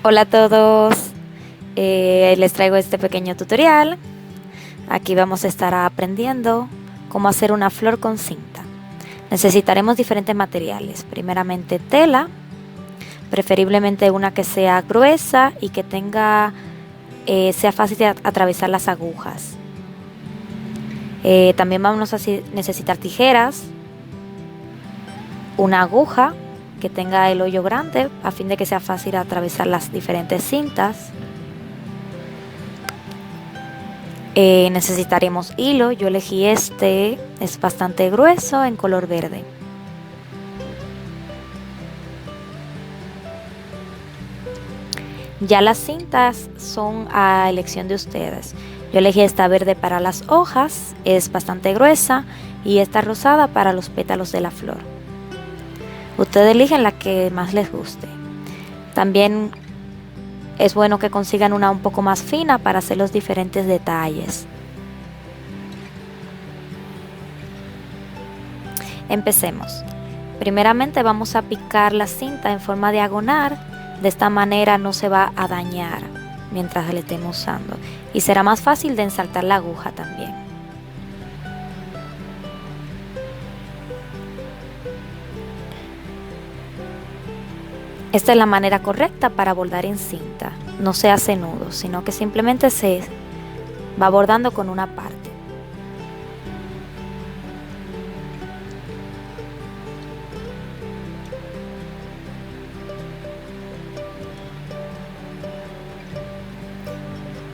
Hola a todos, les traigo este pequeño tutorial. Aquí vamos a estar aprendiendo cómo hacer una flor con cinta. Necesitaremos diferentes materiales, primeramente tela, preferiblemente una que sea gruesa y que sea fácil de atravesar las agujas. También vamos a necesitar tijeras, una aguja que tenga el hoyo grande a fin de que sea fácil atravesar las diferentes cintas. Necesitaremos hilo, yo elegí este, es bastante grueso en color verde. Ya las cintas son a elección de ustedes. Yo elegí esta verde para las hojas, es bastante gruesa, y esta rosada para los pétalos de la flor. Ustedes eligen la que más les guste. También es bueno que consigan una un poco más fina para hacer los diferentes detalles. Empecemos. Primeramente vamos a picar la cinta en forma diagonal. De esta manera no se va a dañar mientras la estemos usando. Y será más fácil de ensartar la aguja también. Esta es la manera correcta para bordar en cinta. No se hace nudo, sino que simplemente se va bordando con una parte.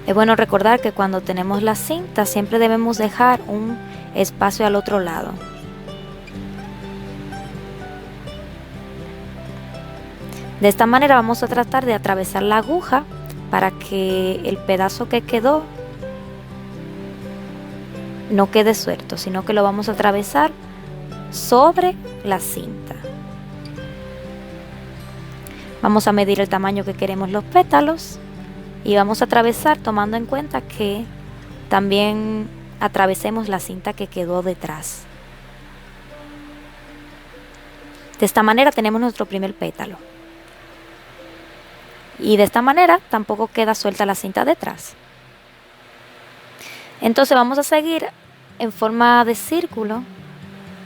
Es bueno recordar que cuando tenemos la cinta siempre debemos dejar un espacio al otro lado. De esta manera vamos a tratar de atravesar la aguja para que el pedazo que quedó no quede suelto, sino que lo vamos a atravesar sobre la cinta. Vamos a medir el tamaño que queremos los pétalos y vamos a atravesar tomando en cuenta que también atravesemos la cinta que quedó detrás. De esta manera tenemos nuestro primer pétalo. Y de esta manera tampoco queda suelta la cinta detrás. Entonces vamos a seguir en forma de círculo,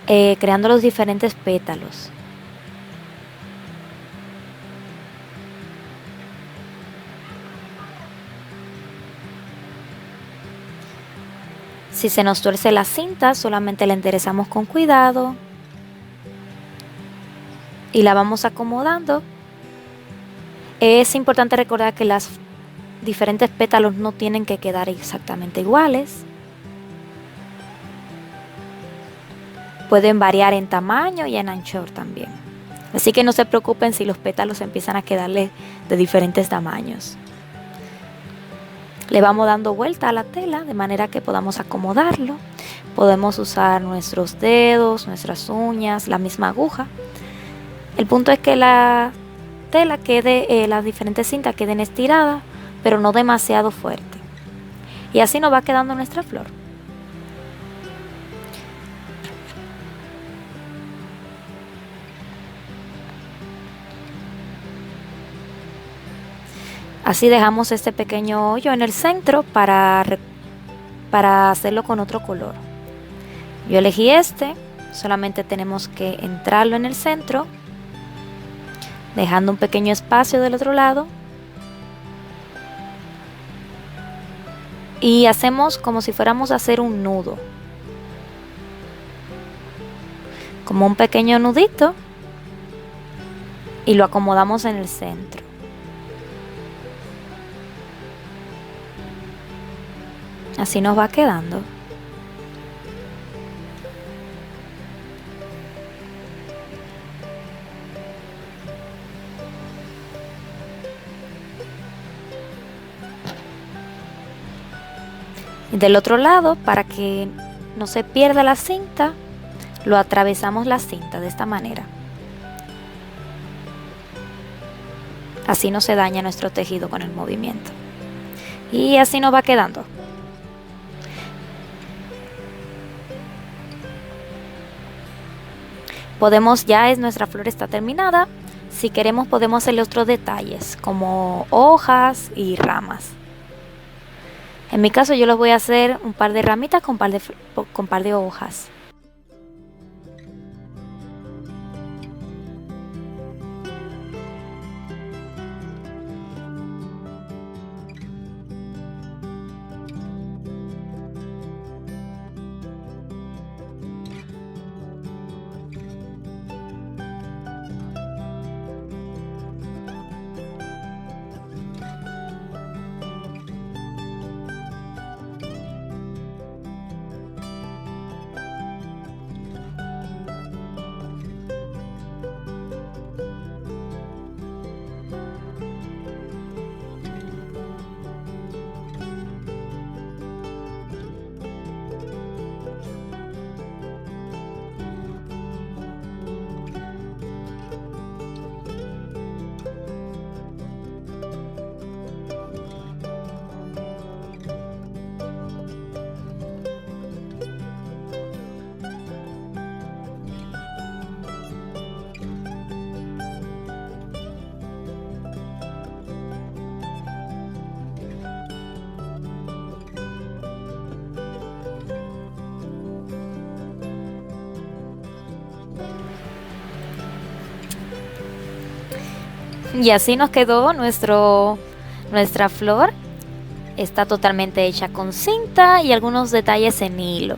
creando los diferentes pétalos. Si se nos tuerce la cinta, solamente la enderezamos con cuidado y la vamos acomodando. Es importante recordar que los diferentes pétalos no tienen que quedar exactamente iguales. Pueden variar en tamaño y en anchor también. Así que no se preocupen si los pétalos empiezan a quedarle de diferentes tamaños. Le vamos dando vuelta a la tela de manera que podamos acomodarlo. Podemos usar nuestros dedos, nuestras uñas, la misma aguja. El punto es que la tela las diferentes cintas queden estiradas, pero no demasiado fuerte. Y así nos va quedando nuestra flor. Así dejamos este pequeño hoyo en el centro para hacerlo con otro color. Yo elegí este, solamente tenemos que entrarlo en el centro, dejando un pequeño espacio del otro lado. Y hacemos como si fuéramos a hacer un nudo. Como un pequeño nudito. Y lo acomodamos en el centro. Así nos va quedando. Y del otro lado, para que no se pierda la cinta, lo atravesamos la cinta de esta manera. Así no se daña nuestro tejido con el movimiento. Y así nos va quedando. Nuestra flor está terminada. Si queremos podemos hacerle otros detalles como hojas y ramas. En mi caso yo los voy a hacer un par de ramitas con par de hojas. Y así nos quedó nuestra flor. Está totalmente hecha con cinta y algunos detalles en hilo.